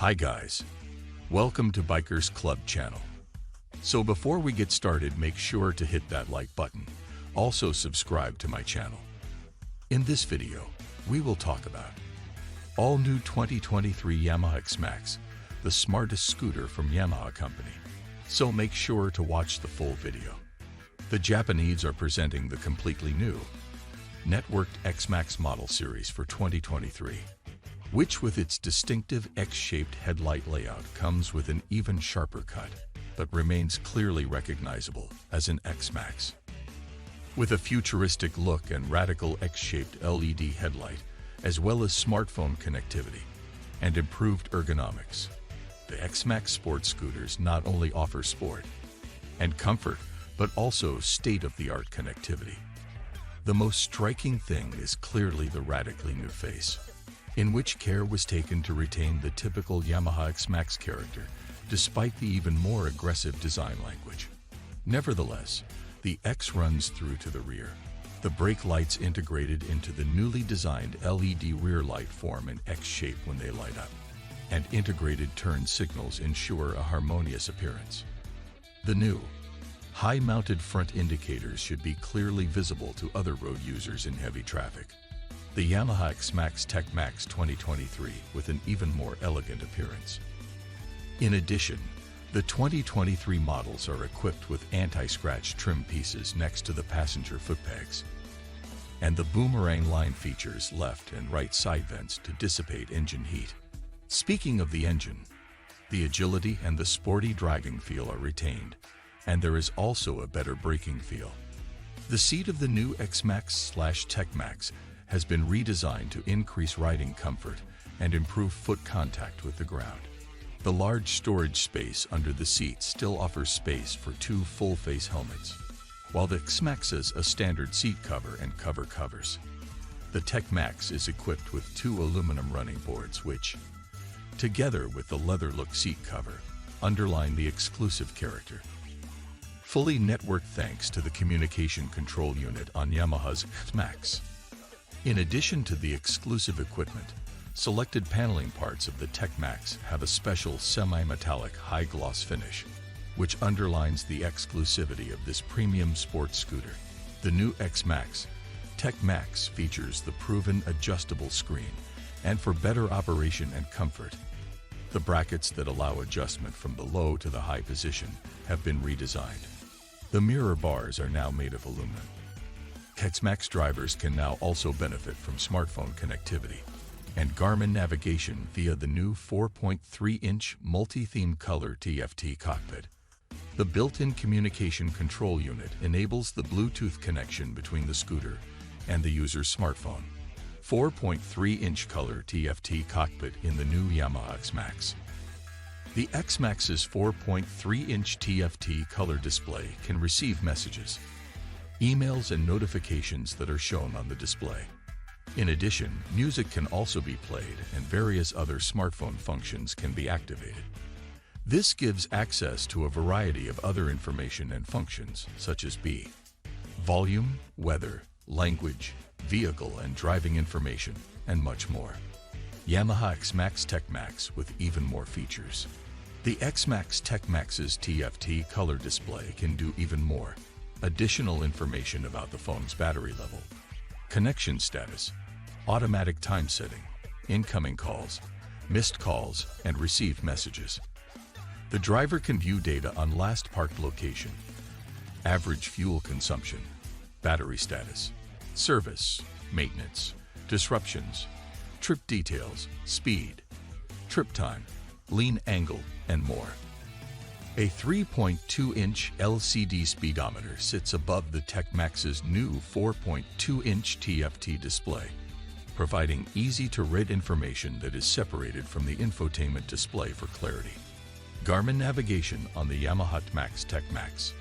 Hi guys, welcome to Bikers Club channel. So before we get started, make sure to hit that like button. Also subscribe to my channel. In this video, we will talk about all new 2023 Yamaha XMAX, the smartest scooter from Yamaha Company. So make sure to watch the full video. The Japanese are presenting the completely new networked XMAX model series for 2023, which with its distinctive X-shaped headlight layout comes with an even sharper cut, but remains clearly recognizable as an XMAX. With a futuristic look and radical X-shaped LED headlight, as well as smartphone connectivity and improved ergonomics, the XMAX sports scooters not only offer sport and comfort, but also state-of-the-art connectivity. The most striking thing is clearly the radically new face, in which care was taken to retain the typical Yamaha XMAX character, despite the even more aggressive design language. Nevertheless, the X runs through to the rear. The brake lights integrated into the newly designed LED rear light form an X shape when they light up, and integrated turn signals ensure a harmonious appearance. The new high-mounted front indicators should be clearly visible to other road users in heavy traffic. The Yamaha XMAX TechMax 2023 with an even more elegant appearance. In addition, the 2023 models are equipped with anti-scratch trim pieces next to the passenger footpegs, and the boomerang line features left and right side vents to dissipate engine heat. Speaking of the engine, the agility and the sporty driving feel are retained, and there is also a better braking feel. The seat of the new XMAX/TechMax has been redesigned to increase riding comfort and improve foot contact with the ground. The large storage space under the seat still offers space for two full-face helmets, while the XMAX has a standard seat cover and cover covers. The TechMax is equipped with two aluminum running boards which, together with the leather-look seat cover, underline the exclusive character. Fully networked thanks to the communication control unit on Yamaha's XMAX. In addition to the exclusive equipment, selected paneling parts of the TechMax have a special semi-metallic high-gloss finish, which underlines the exclusivity of this premium sports scooter. The new XMAX TechMax features the proven adjustable screen, and for better operation and comfort, the brackets that allow adjustment from the low to the high position have been redesigned. The mirror bars are now made of aluminum. XMAX drivers can now also benefit from smartphone connectivity and Garmin navigation via the new 4.3-inch multi-theme color TFT cockpit. The built-in communication control unit enables the Bluetooth connection between the scooter and the user's smartphone. 4.3-inch color TFT cockpit in the new Yamaha XMAX. The XMAX's 4.3-inch TFT color display can receive messages, emails and notifications that are shown on the display. In addition, music can also be played and various other smartphone functions can be activated. This gives access to a variety of other information and functions such as volume, weather, language, vehicle and driving information, and much more. Yamaha XMAX TechMax with even more features. The XMAX TechMax's TFT color display can do even more. Additional information about the phone's battery level, connection status, automatic time setting, incoming calls, missed calls, and received messages. The driver can view data on last parked location, average fuel consumption, battery status, service, maintenance, disruptions, trip details, speed, trip time, lean angle, and more. A 3.2-inch LCD speedometer sits above the TechMax's new 4.2-inch TFT display, providing easy-to-read information that is separated from the infotainment display for clarity. Garmin navigation on the Yamaha XMAX TechMax.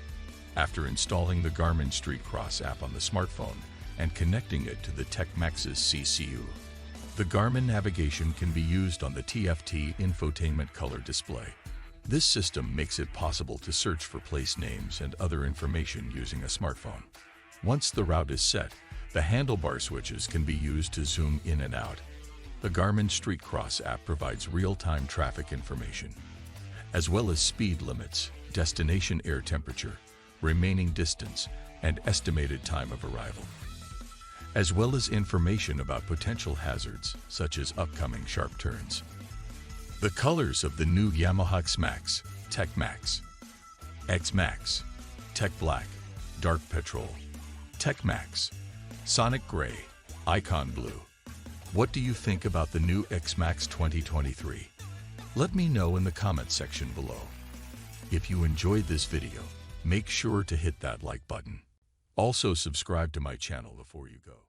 After installing the Garmin Street Cross app on the smartphone and connecting it to the TechMax's CCU, the Garmin navigation can be used on the TFT infotainment color display. This system makes it possible to search for place names and other information using a smartphone. Once the route is set, the handlebar switches can be used to zoom in and out, The Garmin Street Cross app provides real-time traffic information, as well as speed limits, destination air temperature, remaining distance, and estimated time of arrival, as well as information about potential hazards such as upcoming sharp turns. The colors of the new Yamaha XMAX, Tech Max, XMAX, Tech Black, Dark Petrol, Tech Max, Sonic Gray, Icon Blue. What do you think about the new XMAX 2023? Let me know in the comment section below. If you enjoyed this video, make sure to hit that like button. Also subscribe to my channel before you go.